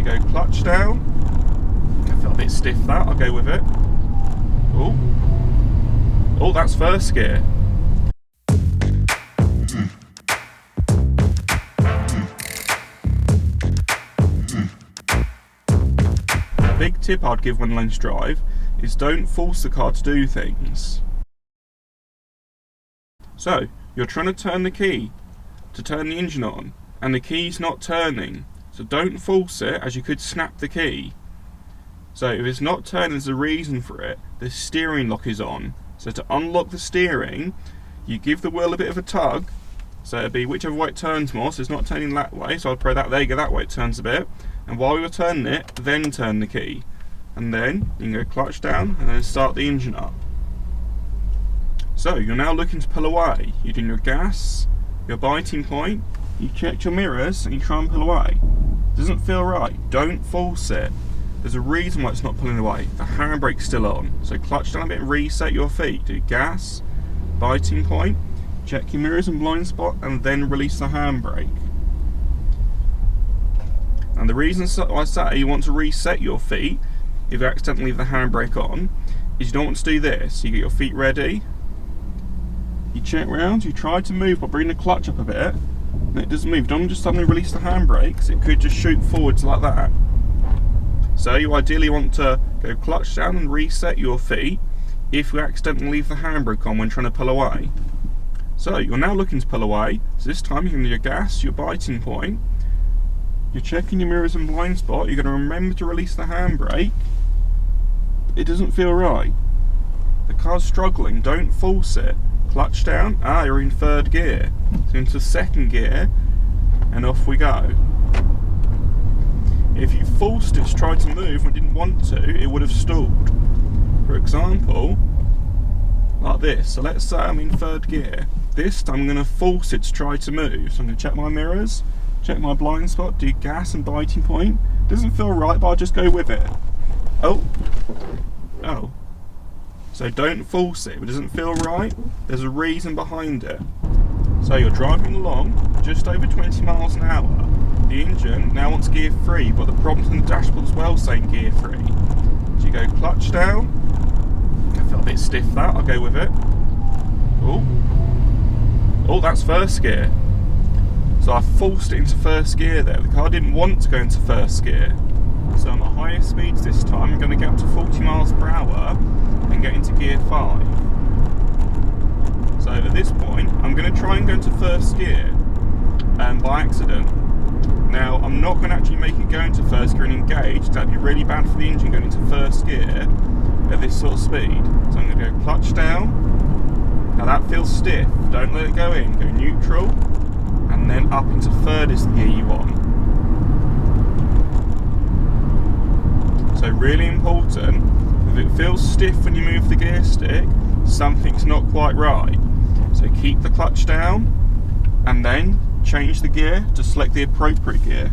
go clutch down. I feel a bit stiff that, I'll go with it. Oh, that's first gear. A big tip I'd give when learning to drive is don't force the car to do things. So, you're trying to turn the key to turn the engine on, and the key's not turning. So don't force it, as you could snap the key. So if it's not turning, there's a reason for it. The steering lock is on. So to unlock the steering, you give the wheel a bit of a tug. So it'd be whichever way it turns more, so it's not turning that way. So I'd pray that, there you go, that way it turns a bit. And while you're turning it, then turn the key. And then you can go clutch down and then start the engine up. So you're now looking to pull away. You're doing your gas, your biting point, you check your mirrors and you try and pull away. Doesn't feel right, don't force it. There's a reason why it's not pulling away. The handbrake's still on. So clutch down a bit and reset your feet. Do gas, biting point, check your mirrors and blind spot, and then release the handbrake. And the reason I say you want to reset your feet if you accidentally leave the handbrake on is you don't want to do this. You get your feet ready, you check round, you try to move by bringing the clutch up a bit, and it doesn't move. Don't just suddenly release the handbrake, because it could just shoot forwards like that. So you ideally want to go clutch down and reset your feet if you accidentally leave the handbrake on when trying to pull away. So you're now looking to pull away, so this time you can do your gas, your biting point, you're checking your mirrors and blind spot, you're going to remember to release the handbrake. It doesn't feel right. The car's struggling, don't force it. Clutch down, you're in third gear. So into second gear, and off we go. If you forced it to try to move and didn't want to, it would have stalled. For example, like this. So let's say I'm in third gear. This time I'm going to force it to try to move. So I'm going to check my mirrors, check my blind spot, do gas and biting point. Doesn't feel right, but I'll just go with it. Oh. So don't force it. If it doesn't feel right, there's a reason behind it. So you're driving along, just over 20 miles an hour. The engine now wants gear 3, but the problem's on the dashboard as well saying gear 3. So you go clutch down. I feel a bit stiff that, I'll go with it. Oh, that's first gear. So I forced it into first gear there. The car didn't want to go into first gear. So I'm at higher speeds this time. I'm going to get up to 40 miles per hour and get into gear 5. So at this point, I'm going to try and go into first gear by accident. Now, I'm not going to actually make it go into first gear and engage. That'd be really bad for the engine going into first gear at this sort of speed. So I'm going to go clutch down. Now that feels stiff. Don't let it go in. Go neutral. And then up into third is the gear you want. So really important, if it feels stiff when you move the gear stick, something's not quite right. So keep the clutch down and then change the gear to select the appropriate gear.